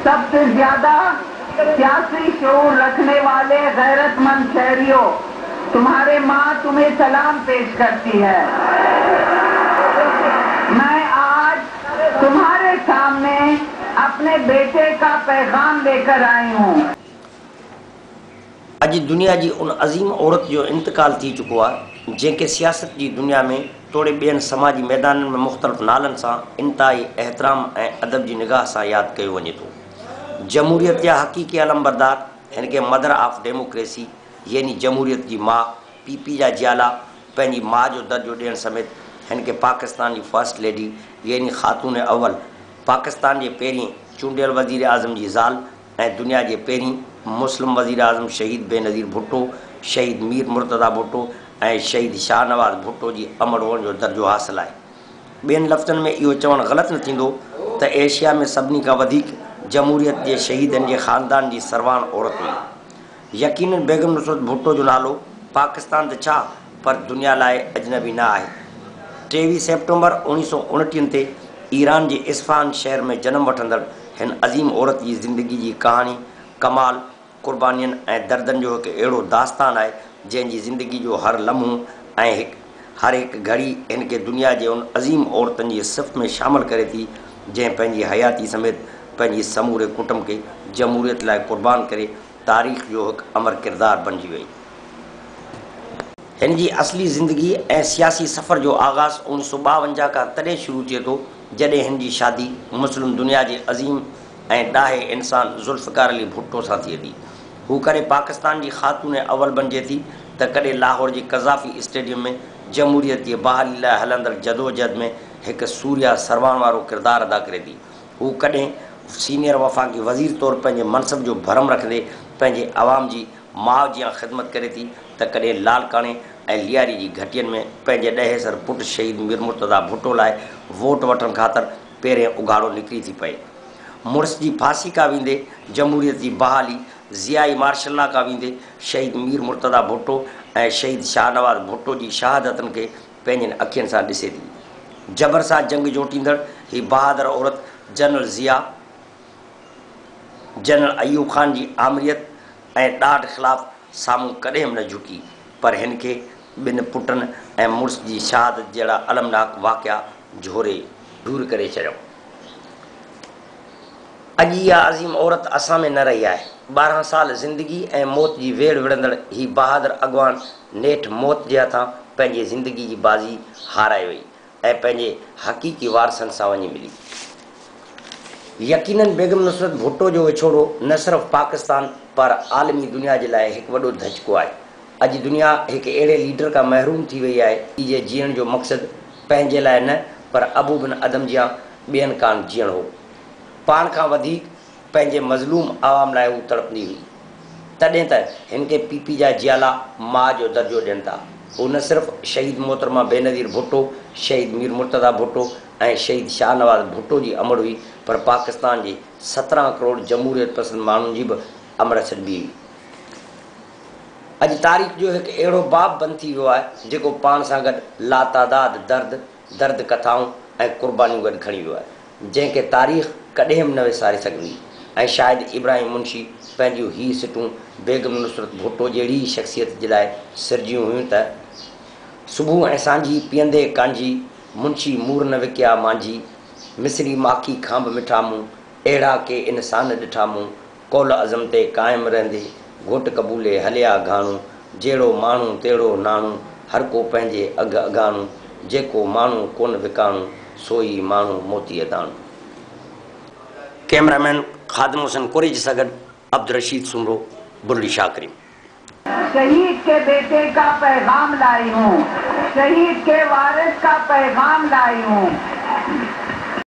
सबसे ज्यादा सियासी शऊर रखने वाले गैरतमंद शहरियों, तुम्हारे माँ तुम्हें सलाम पेश करती है। मैं आज तुम्हारे सामने अपने बेटे का पैगाम लेकर आई हूँ। अज दुनिया की उन अज़ीम औरत जो इंतकाल थी चुको है, जैसे सियासत की दुनिया में तोड़े बेन समाजी मैदान में मुख्तलिफ नालन से इंतहाई एहतराम और अदब की निगाह से याद किया वजे तो। जमहूरियत या हकीकी अलमबरदार इनके मदर ऑफ डेमोक्रेसी यानी जमहूरियत की माँ पीपी जा जियाला पैंजी माँ जो दर्जो ॾियण समेत इनके पाकिस्तान की फर्स्ट लेडी यानी खातून अव्वल, पाकिस्तान के पेरी चूंडियल वज़ीर आज़म की ज़ाल और दुनिया के पेरी मुस्लिम वज़ीर आज़म शहीद बेनज़ीर भुट्टो, शहीद मीर मुर्तज़ा भुट्टो और शहीद शाहनवाज़ भुट्टो की अमर होने जो दर्जो हासिल है। बेन लफ्ज़न में यो चवण गलत न थींदो त एशिया में सभी का वधिक जमहूरियत के शहीदन के ख़ानदान की सरवान औरत हुई। यकीनन बेगम नुसरत भुट्टो जो नालो पाकिस्तान त छा पर दुनिया लाए अजनबी ना है। 23 सितंबर 1929 ते ईरान के इस्फहान शहर में जन्म वठंदड़ हिन अज़ीम औरत की ज़िंदगी की कहानी कमाल कुर्बानियन और दर्दन जो एक अड़ो दास्तान है जैसी ज़िंदगी जो हर लम्हो और हर एक घड़ी इनके दुनिया के उन अज़ीम औरतन की सिफ़ में शामिल करे थी जै पैंजी हयाती समेत पैंजी समूरे कुटुंब के जमहूरियत लाए कुर्बान करे तारीख़ जो एक अमर किरदार बनजी वही। इनकी असली ज़िंदगी और सियासी सफ़र जो आगाज़ 1952 का तॾहिं शुरू थे तो जॾहिं इनकी शादी मुस्लिम दुनिया के अज़ीम और ॾाहे इंसान जुल्फ़िकार अली भुट्टो से थिए थी। हू कॾहिं पाकिस्तान की खातून अव्वल बणिजे थी त कॾहिं लाहौर के कज़ाफ़ी स्टेडियम में जमहूरियत की बहाली लाइ हलंदड़ जदोजहद में एक सूर्या सरवान वारो किरदार अदा करे थी। हू कॾहिं सीनियर वफ़ाक़ी वज़ीर तौर पंहिंजे मनसब जो भरम रखंदे पंहिंजे आवाम की माउ जी ख़िदमत करे थी त कॾहिं लालकाणे ऐं लियारी की घटियन में पंहिंजे 10 सर पुट शहीद मीर मुर्तज़ा भुट्टो लाइ वोट वठण ख़ातिर पहिरें उघाड़ो निकिरी थी पए। मुड़स की फांसी का वेंदे जमहूरियत की बहाली, ज़ियाई मार्शल्ला का वेंदे शहीद मीर मुर्तज़ा भुट्टो और शहीद शाहनवाज़ भुट्टो की शहादतन के पंहिंजनि अखियन सां ॾिसे थी। जबर सां जंग जोटींदड़ ही बहादुर औरत जनरल ज़िया, जनरल अयूब खान की आमरीत और ॾाढ ख़िलाफ़ सामूं कॾहिं न झुकी, पर हिनके बिन पुटन और मुड़स की शहादत जड़ा अलमनाक वाक़या झोरे दूर करे छॾियो। अज यह अज़ीम औरत असां में न रही है। 12 साल ज़िंदगी और मौत की वेड़ विड़ंदड़ ही बहादुर अगवान नेठ मौत के हथां पंहिंजे ज़िंदगी की बाज़ी हाराए वई और पंहिंजे हकीकी वारसन सां वञी मिली। यकीनन बेगम नुसरत भुट्टो जो विछोड़ो न सिर्फ पाकिस्तान पर आलमी दुनिया के लिए एक वॾो धचको है। अज दुनिया एक अड़े लीडर का महरूम थी वही है जे जीण जो मकसद पंहिंजे लाइ न पर अबू बिन अदम जिया बेन कान जीण हो। पान का वधिक पंहिंजे मज़लूम आवाम लाइ हू तड़पंदी हुई। तॾहिं त हिनके पीपी जा जियाला माँ जो दर्जो ॾियनि था। हू न सिर्फ शहीद मोहतरमा बेनज़ीर भुट्टो, शहीद मीर मुर्तज़ा भुट्टो और शहीद शाहनवाज़ भुट्टो की अमर हुई पर पाकिस्तान के 17 करोड़ जमहूरियत पसंद मानूं की भी अमर छॾबी हुई। अज तारीख़ जो एक अड़ो बाब बन थी वो है जो पान सां गॾु लातादाद दर्द कथाऊं और कुर्बानियों गॾु खणी वियो है जैके तारीख़ कॾहिं न विसारे सघंदी। ऐं शायद इब्राहिम मुंशी पंहिंजियूं ही सिटूं बेगम नुसरत भुट्टो जहिड़ी शख्सियत के लाइ सिरजियूं हुयूं त सुबुह ऐं सांझी पीअंदे कांजी मुंशी मूर न विकिया मांझी, मिसरी माखी खांब मिठा मूं, अहिड़ा के इंसान ॾिठा मूं, कौल अज़म ते क़ाइमु रहंदे घोट कबूले हलिया घाणू, जहिड़ो माण्हू तहिड़ो नाणू, हर को पंहिंजे अघ अघाणू, जेको माण्हू कोन विकाणू, सोई माण्हू मोती दाणू। कैमरामैन खादिम हुसैन कुरैशी से गॾु अब्दुल रशीद सुमरो, बुल्ली शाकरी। शहीद के बेटे का पैगाम लाई हूँ, शहीद के वारिस का पैगाम लाई हूँ।